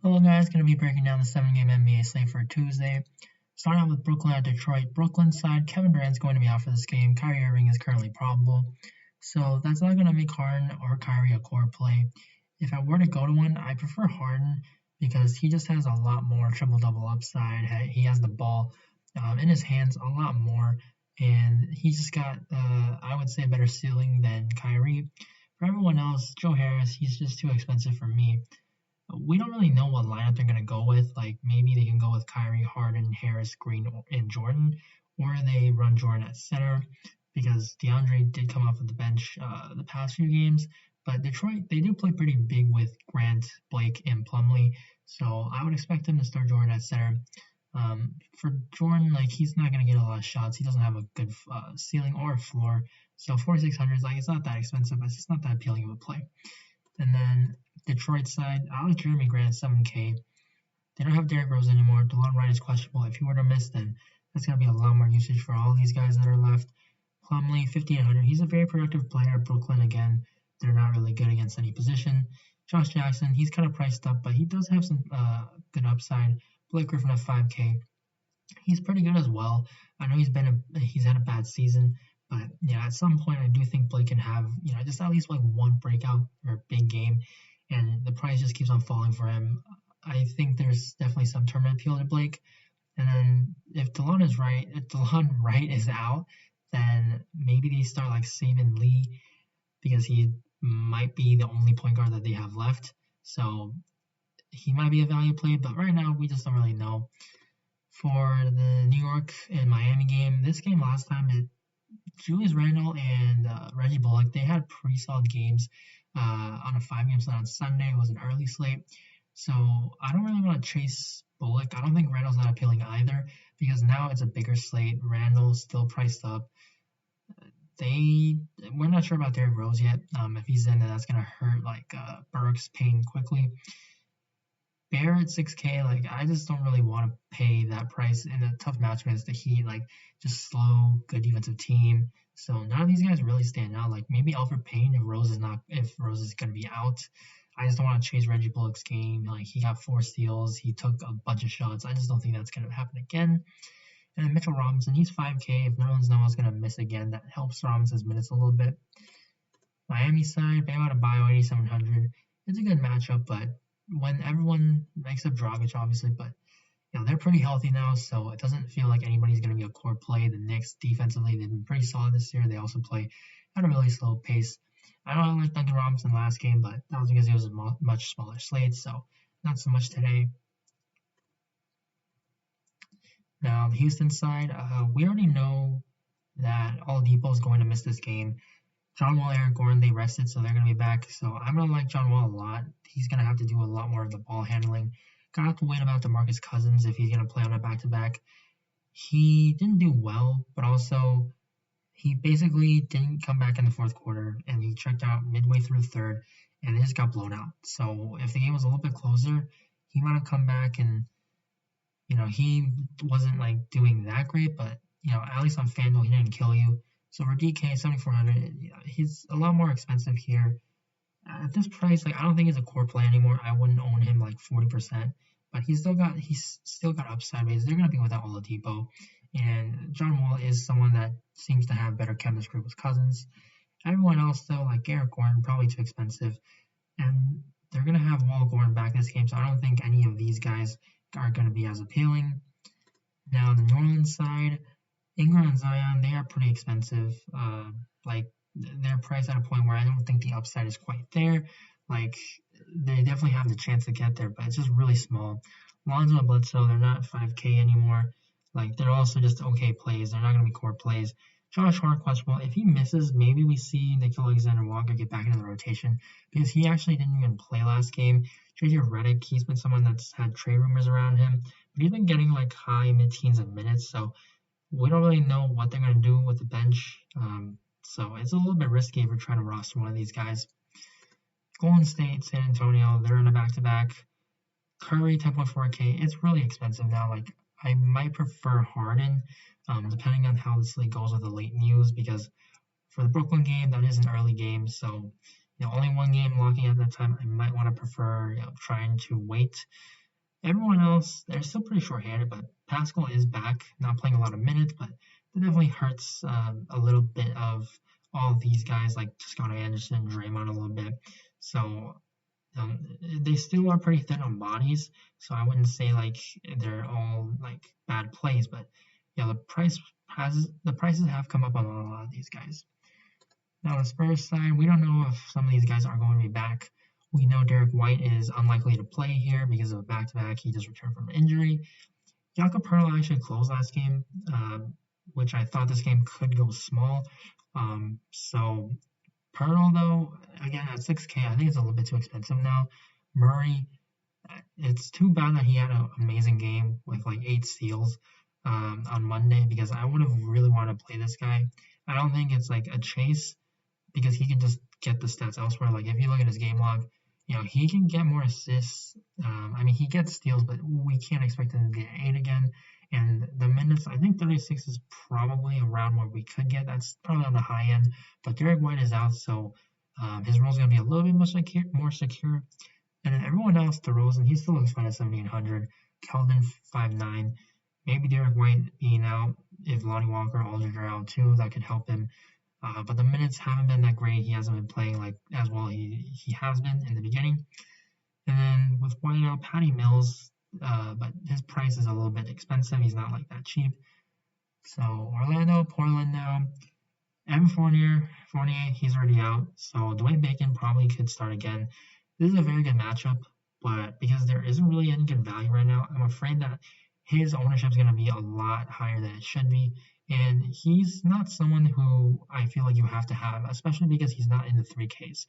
Hello guys, going to be breaking down the 7-game NBA slate for Tuesday. Starting out with Brooklyn at Detroit. Brooklyn side, Kevin Durant's going to be out for this game. Kyrie Irving is currently probable. So that's not going to make Harden or Kyrie a core play. If I were to go to one, I prefer Harden because he just has a lot more triple-double upside. He has the ball in his hands a lot more. And he just got, I would say, a better ceiling than Kyrie. For everyone else, Joe Harris, he's just too expensive for me. We don't really know what lineup they're going to go with. Like maybe they can go with Kyrie, Harden, Harris, Green, and Jordan, or they run Jordan at center because DeAndre did come off of the bench the past few games. But Detroit, they do play pretty big with Grant, Blake, and Plumlee, so I would expect them to start Jordan at center. For Jordan, like he's not going to get a lot of shots. He doesn't have a good ceiling or floor. So 4,600 is like it's not that expensive, but it's just not that appealing of a play. And then Detroit side, I like Jeremy Grant at 7K. They don't have Derrick Rose anymore. DeLon Wright is questionable. If he were to miss, then that's going to be a lot more usage for all these guys that are left. Plumlee, 5,800. He's a very productive player. Brooklyn, again, they're not really good against any position. Josh Jackson, he's kind of priced up, but he does have some good upside. Blake Griffin at 5K. He's pretty good as well. I know he's had a bad season, but yeah, at some point I do think Blake can have just at least like one breakout or big game, and the price just keeps on falling for him. I think there's definitely some tournament appeal to Blake, and then if DeLon Wright is out, then maybe they start like saving Lee because he might be the only point guard that they have left. So he might be a value play, but right now we just don't really know. For the New York and Miami game, this game last time, Julius Randle and Reggie Bullock, they had pretty solid games on a 5-game slate on Sunday. It was an early slate. So I don't really want to chase Bullock. I don't think Randle's that appealing either because now it's a bigger slate. Randle's still priced up. We're not sure about Derrick Rose yet. If he's in, that's going to hurt like Burks, Payne quickly. Bear at 6K, like I just don't really want to pay that price in a tough match against the Heat, like just slow, good defensive team. So none of these guys really stand out. Like maybe Alfred Payne if Rose is gonna be out. I just don't want to chase Reggie Bullock's game. Like he got 4 steals, he took a bunch of shots. I just don't think that's gonna happen again. And then Mitchell Robinson, he's 5K. If Nerlens gonna miss again, that helps Robinson's minutes a little bit. Miami side, Bam Adebayo, 8,700. It's a good matchup, but when everyone makes up Dragic, obviously, but they're pretty healthy now, so it doesn't feel like anybody's going to be a core play. The Knicks defensively, they've been pretty solid this year. They also play at a really slow pace. I know I like Duncan Robinson last game, but that was because it was a much smaller slate, so not so much today. Now, the Houston side, we already know that Oladipo is going to miss this game. John Wall, Eric Gordon, they rested, so they're going to be back. So I'm going to like John Wall a lot. He's going to have to do a lot more of the ball handling. Going to have to wait about DeMarcus Cousins if he's going to play on a back-to-back. He didn't do well, but also he basically didn't come back in the fourth quarter, and he checked out midway through the third, and it just got blown out. So if the game was a little bit closer, he might have come back and, he wasn't like doing that great, but, at least on FanDuel, he didn't kill you. So for DK, 7,400, he's a lot more expensive here. At this price, like I don't think he's a core play anymore. I wouldn't own him like 40%, but he's still got upside because they're gonna be without Oladipo, and John Wall is someone that seems to have better chemistry with Cousins. Everyone else though, like Eric Gordon, probably too expensive, and they're gonna have Wall Gordon back this game, so I don't think any of these guys are gonna be as appealing. Now the New Orleans side. Ingram and Zion, they are pretty expensive. Like they're priced at a point where I don't think the upside is quite there. Like they definitely have the chance to get there, but it's just really small. Lonzo and Bledsoe, they're not 5K anymore. Like they're also just okay plays. They're not gonna be core plays. Josh Hart questionable. If he misses, maybe we see Nickeil Alexander-Walker get back into the rotation because he actually didn't even play last game. JJ Redick, he's been someone that's had trade rumors around him, but he's been getting like high mid-teens of minutes, so we don't really know what they're going to do with the bench, so it's a little bit risky if we're trying to roster one of these guys. Golden State, San Antonio, they're in a back-to-back. Curry, 10.4K. It's really expensive now. Like I might prefer Harden, depending on how this league goes with the late news, because for the Brooklyn game, that is an early game, so only one game locking at that time, I might want to prefer trying to wait. Everyone else, they're still pretty short-handed, but Pascal is back, not playing a lot of minutes, but that definitely hurts a little bit of all of these guys like Toscano Anderson, Draymond a little bit. So they still are pretty thin on bodies, so I wouldn't say like they're all like bad plays, but the prices have come up on a lot of these guys. Now the Spurs side, we don't know if some of these guys are going to be back. We know Derek White is unlikely to play here because of a back-to-back. He just returned from an injury. Jakob Poeltl actually closed last game, which I thought this game could go small. So Poeltl, though, again, at 6K, I think it's a little bit too expensive now. Murray, it's too bad that he had an amazing game with like 8 steals on Monday because I would have really wanted to play this guy. I don't think it's like a chase because he can just get the stats elsewhere. Like if you look at his game log, he can get more assists. I mean, he gets steals, but we can't expect him to get 8 again. And the minutes, I think 36 is probably around what we could get. That's probably on the high end. But Derek White is out, so his role is going to be a little bit more secure. And then everyone else, DeRozan, he still looks fine at 7,800. Keldon 5,900. Maybe Derek White being out. If Lonnie Walker or Aldridge are out too, that could help him. But the minutes haven't been that great. He hasn't been playing like as well he has been in the beginning. And then with White out, Patty Mills, but his price is a little bit expensive. He's not like that cheap. So Orlando, Portland now. Evan Fournier, he's already out. So Dwayne Bacon probably could start again. This is a very good matchup, but because there isn't really any good value right now, I'm afraid that his ownership is going to be a lot higher than it should be. And he's not someone who I feel like you have to have, especially because he's not in the 3Ks.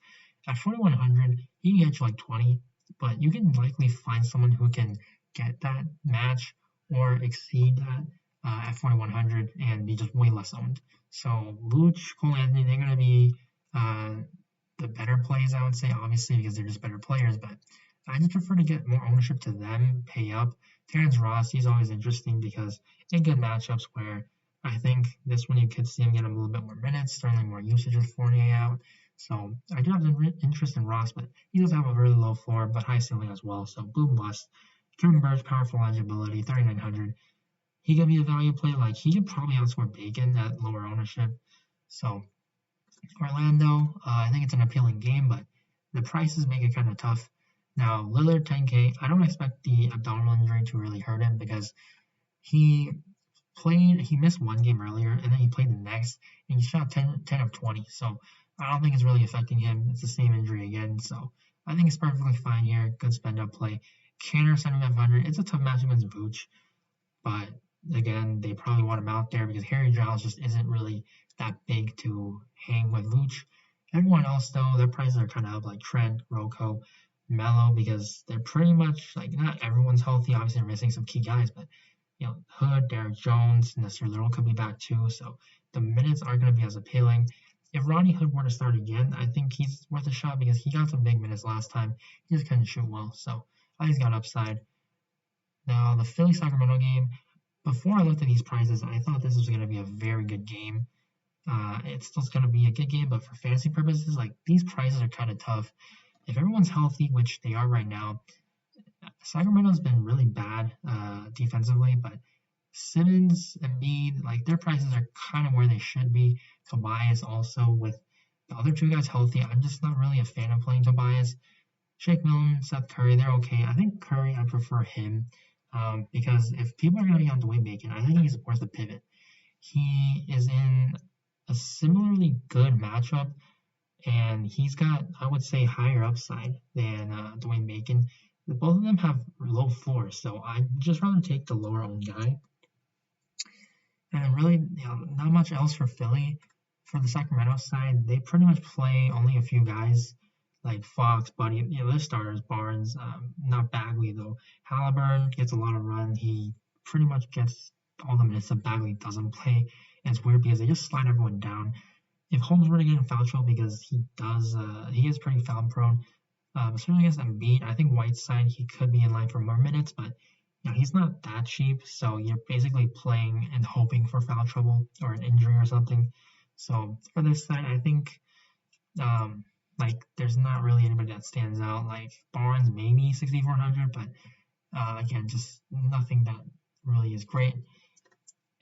At 4,100, he can get you like 20, but you can likely find someone who can get that match or exceed that at 4,100 and be just way less owned. So Vooch, Cole Anthony, they're going to be the better plays, I would say, obviously, because they're just better players, but I just prefer to get more ownership to them, pay up. Terrence Ross, he's always interesting because in good matchups where I think this one you could see him get a little bit more minutes, certainly more usage with Fournier out. So I do have interest in Ross, but he does have a really low floor, but high ceiling as well. So boom bust. Kevin Bird's powerful eligibility, 3,900. He could be a value play. Like he could probably outscore Bacon at lower ownership. So Orlando, I think it's an appealing game, but the prices make it kind of tough. Now Lillard 10K, I don't expect the abdominal injury to really hurt him because he missed one game earlier and then he played the next and he shot 10 of 20. So I don't think it's really affecting him. It's the same injury again. So I think it's perfectly fine here. Good spend up play. Canner 7,500. It's a tough match against Vooch, but again, they probably want him out there because Harry Giles just isn't really that big to hang with Vooch. Everyone else, though, their prices are kind of up, like Trent, Rocco, Melo, because they're pretty much like not everyone's healthy. Obviously, they're missing some key guys, but Hood, Derek Jones, Nestor Little could be back too. So the minutes aren't going to be as appealing. If Rodney Hood were to start again, I think he's worth a shot because he got some big minutes last time. He just couldn't shoot well, so I think he's got upside. Now the Philly Sacramento game. Before I looked at these prices, I thought this was going to be a very good game. It's still going to be a good game, but for fantasy purposes, like these prices are kind of tough. If everyone's healthy, which they are right now, Sacramento's been really bad defensively, but Simmons and Embiid, like their prices are kind of where they should be. Tobias also with the other two guys healthy. I'm just not really a fan of playing Tobias. Shake Milton, Seth Curry, they're okay. I think Curry, I prefer him because if people are going to be on Dwayne Bacon, I think he's worth a pivot. He is in a similarly good matchup, and he's got, I would say, higher upside than Dwayne Bacon. Both of them have low floors, so I'd just rather take the lower owned guy. And really, not much else for Philly. For the Sacramento side, they pretty much play only a few guys like Fox, Buddy, their starters, Barnes, not Bagley though. Halliburton gets a lot of run. He pretty much gets all the minutes that Bagley doesn't play. And it's weird because they just slide everyone down. If Holmes were to get in foul trouble because he is pretty foul prone. But certainly against Embiid, I think Whiteside, he could be in line for more minutes, but he's not that cheap, so you're basically playing and hoping for foul trouble or an injury or something. So for this side, I think Like, there's not really anybody that stands out. Like, Barnes, maybe 6,400, but again, just nothing that really is great.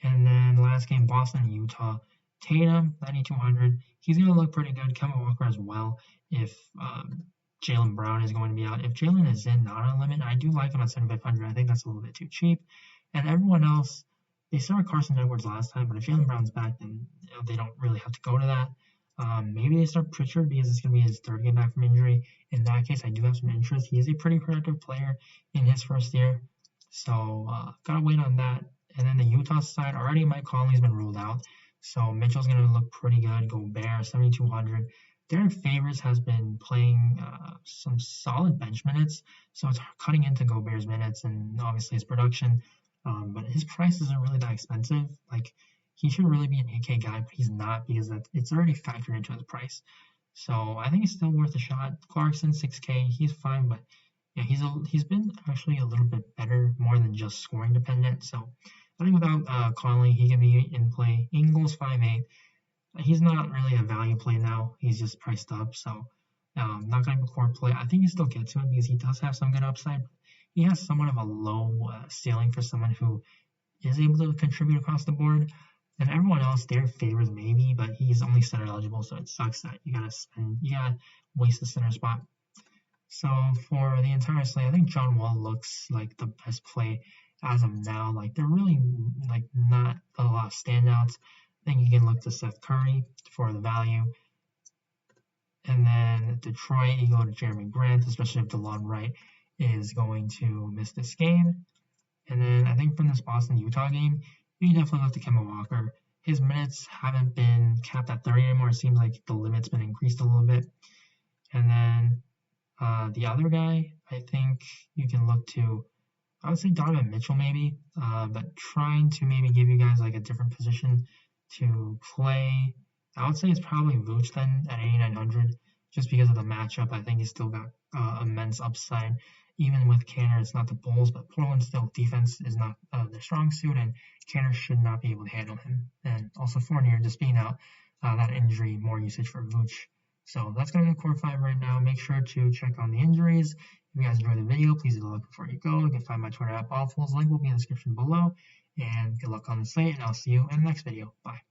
And then last game, Boston, Utah. Tatum, 9,200. He's going to look pretty good. Kemba Walker as well if Jaylen Brown is going to be out. If Jaylen is in, not on limit, I do like him at 7,500. I think that's a little bit too cheap. And everyone else, they started Carson Edwards last time, but if Jaylen Brown's back, then they don't really have to go to that. Maybe they start Pritchard because it's going to be his third game back from injury. In that case, I do have some interest. He is a pretty productive player in his first year. So, gotta wait on that. And then the Utah side, already Mike Conley's been ruled out. So Mitchell's going to look pretty good. Gobert, 7,200. Derek Favors has been playing some solid bench minutes. So it's cutting into Gobert's minutes and obviously his production. But his price isn't really that expensive. Like, he should really be an 8K guy, but he's not because it's already factored into his price. So I think it's still worth a shot. Clarkson, 6K. He's fine, but yeah, he's been actually a little bit better, more than just scoring dependent. So I think without Conley, he can be in play. Ingles 5'8". He's not really a value play now. He's just priced up, so not going to be a core play. I think you still get to him because he does have some good upside. But he has somewhat of a low ceiling for someone who is able to contribute across the board. And everyone else, their favors maybe, but he's only center eligible, so it sucks that you gotta waste the center spot. So for the entire slate, I think John Wall looks like the best play as of now. Like, they're really like not a lot of standouts. I think you can look to Seth Curry for the value. And then Detroit, you go to Jeremy Grant, especially if DeLon Wright is going to miss this game. And then I think from this Boston-Utah game, you can definitely look to Kemba Walker. His minutes haven't been capped at 30 anymore. It seems like the limit's been increased a little bit. And then the other guy, I think you can look to, I would say Donovan Mitchell maybe, but trying to maybe give you guys like a different position to play. I would say it's probably Vooch then at 8,900, just because of the matchup. I think he's still got immense upside. Even with Canner, it's not the Bulls, but Portland's still defense is not their strong suit, and Canner should not be able to handle him. And also Fournier just being out, that injury, more usage for Vooch. So that's going to be the core 5 right now. Make sure to check on the injuries. If you guys enjoyed the video, please do a like before you go. You can find my Twitter at Ballfuls. Link will be in the description below. And good luck on the slate, and I'll see you in the next video. Bye.